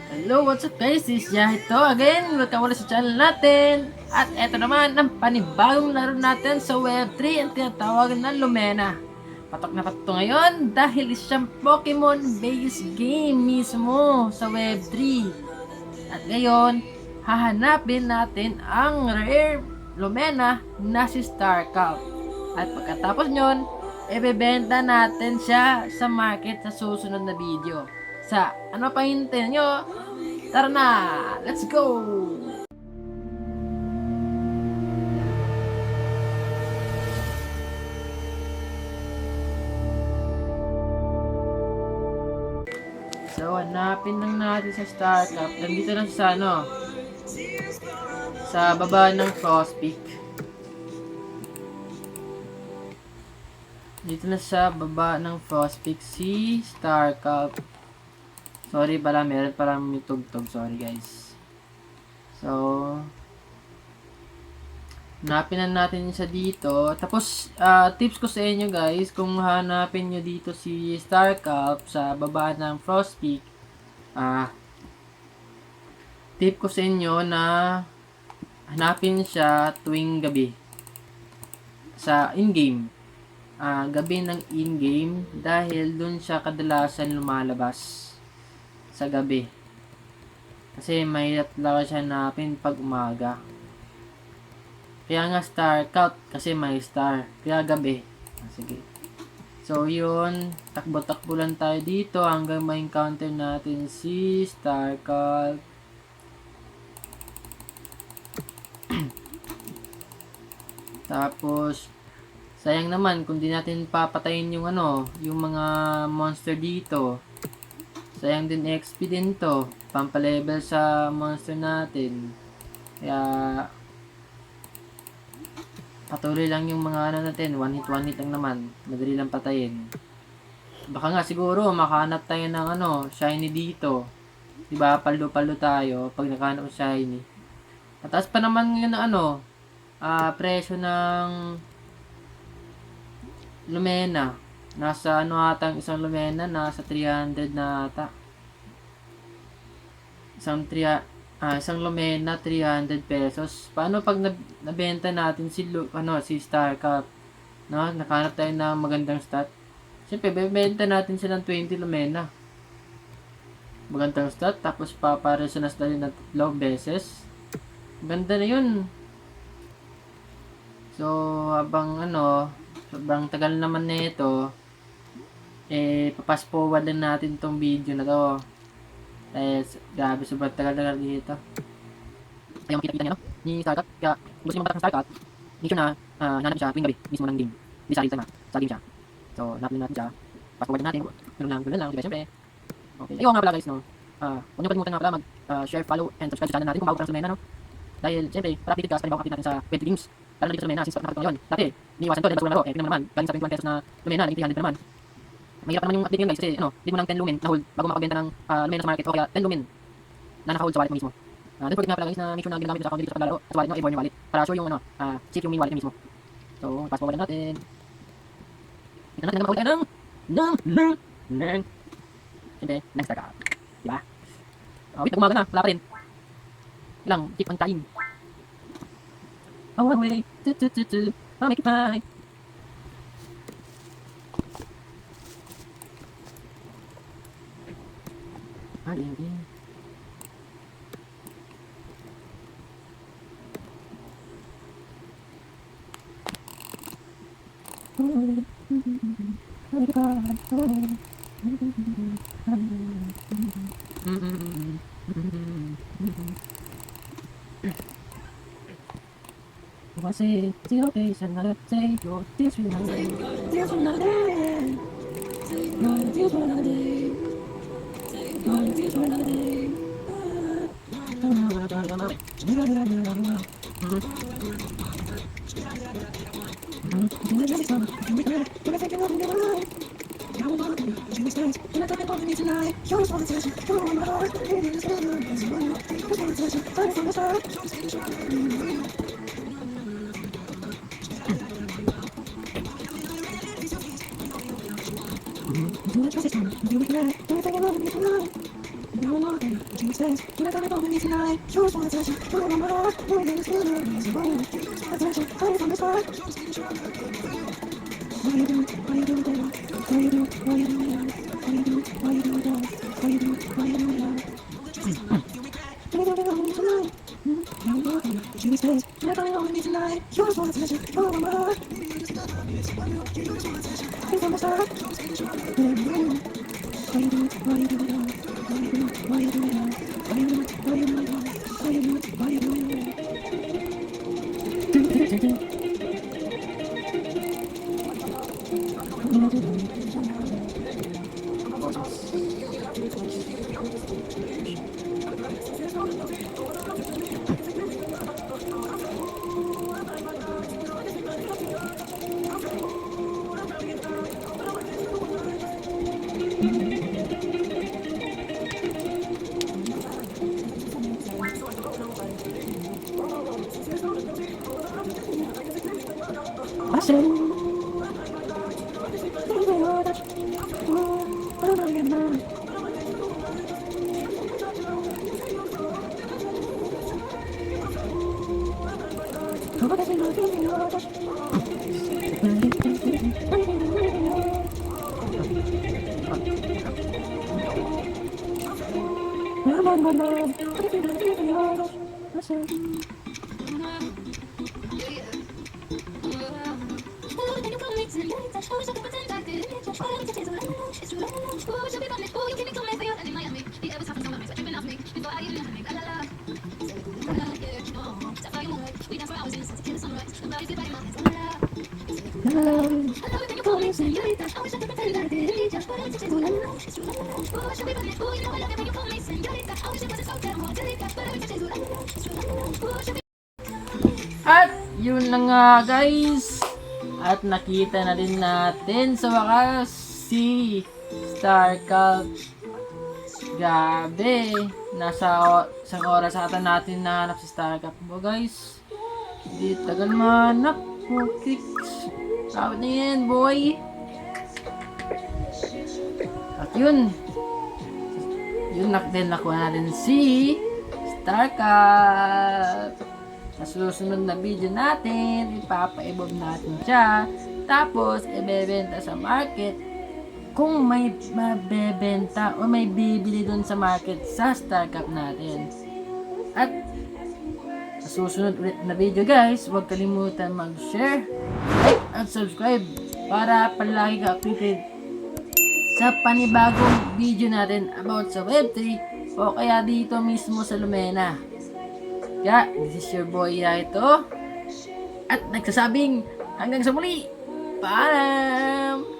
Hello, what's up guys? This is Yahito again. Welcome ulit sa channel natin. At eto naman ang panibagong laro natin sa Web3 ang tinatawag na Lumena. Patok na patok ngayon dahil isang Pokemon based game mismo sa Web3. At ngayon, hahanapin natin ang rare Lumena na si Starcalp. At pagkatapos nyon, ibebenta natin siya sa market sa susunod na video. Sa ano pa hintayin nyo? Tara na! Let's go! So, hanapin lang natin sa Starcraft. Nandito lang sa ano, sa baba ng Frost Peak. Dito na sa baba ng Frost Peak si Starcraft. Sorry pala, meron parang may tugtog. Sorry guys. So, hanapin na natin siya dito. Tapos, tips ko sa inyo guys, kung hanapin nyo dito si Starcalp sa baba ng Frost Peak, tip ko sa inyo na hanapin siya tuwing gabi. Sa in-game. Gabi ng in-game dahil dun siya kadalasan lumalabas sa gabi. Kasi mahirap lang siya hanapin pag umaga. Kaya nga star count kasi may star. Kaya gabi. Sige. So yun, takbo-takbo lang tayo dito hanggang ma-encounter natin si Starcalp. Tapos sayang naman kung di natin papatayin yung yung mga monster dito. Sayang din XP din to. Pampalevel sa monster natin. Kaya patuloy lang yung mga natin. One hit lang naman. Madali lang patayin. Baka nga siguro makahanap tayo ng shiny dito. Diba? Palo-palo tayo pag nakahanap ng shiny. Mataas pa naman ngayon na presyo ng Lumena. Nasa ata ang isang Lumena, nasa 300 na ata. Isang Lumena 300 pesos. Paano pag nabenta natin si Starcalp, no? Nakahanap tayo ng magandang stat. Siyempre, bebenta natin siya ng 20 Lumena. Magandang stat, tapos para siya na stat na 3 beses. Ganda na 'yun. So, habang sobrang tagal naman nito, papas forward din natin tong video na to. Grabe, sobrang tagal dito. Kaya makita niya, ni Starcalp. Kaya, gusto niyo magtatang Starcalp, make sure na nanap siya tuwing gabi, mismo ng game. Hindi sa real time sa game siya. So, napin natin siya. Pass forward natin. Ganun lang, diba? Siyempre. Okay. Ayaw nga pala guys, no? Huwag niyo kalimutan nga pala mag-share, follow, and subscribe sa channel natin kung bago pa lang sa Lumena, no? Dahil, siyempre, para updated ka sa panibawang update natin sa 20 games. Lalo na dito sa Lumena, since nakapit ngayon. Dati, iniiwasan to, dahil bago laro. Tingnan mo naman, galing sa 21 pesos na Lumena, naging 300 pa naman. Mahirap naman yung update ngayon guys, kasi need mo ng 10 lumen na hold bago makabenta ng Lumena sa market, o kaya 10 lumen na naka-hold sa wallet mo mismo. Don't forget nga pala guys na make sure na ginagamit mo sa account dito sa paglalaro at wallet mo, i-born yung wallet para sure yung safe yung main wallet mismo. So, pass forward natin. Ito natin na makahuli tayo ng siyempre, next Starcalp. Diba? Wait, nag-umaga na, wala pa rin. Ilang, keep on time. Oh, one way, I'll make it fine. Was it your face and another day? Your tears will not day. Tears will not day. No tears will not day. No tears will not day. At yun na nga guys. At nakita na din natin sa wakas si StarCalc. Grabe. Nasa isang oras ata natin nahanap si StarCalc mo guys. Hindi tagal manap. Okay. Tawad na yan boy. At yun. Yun din nakuha natin si StarCalc. Sa susunod na video natin, ipapa-evolve natin siya. Tapos, ibebenta sa market kung may mabebenta o may bibili dun sa market sa StarCalc natin. At sa susunod ulit na video guys, huwag kalimutan mag-share, like, at subscribe para palagi ka updated sa panibagong video natin about sa Web3 o kaya dito mismo sa Lumena. Kaya, this is your boy Yaito at nagsasabing hanggang sa muli. Paalam!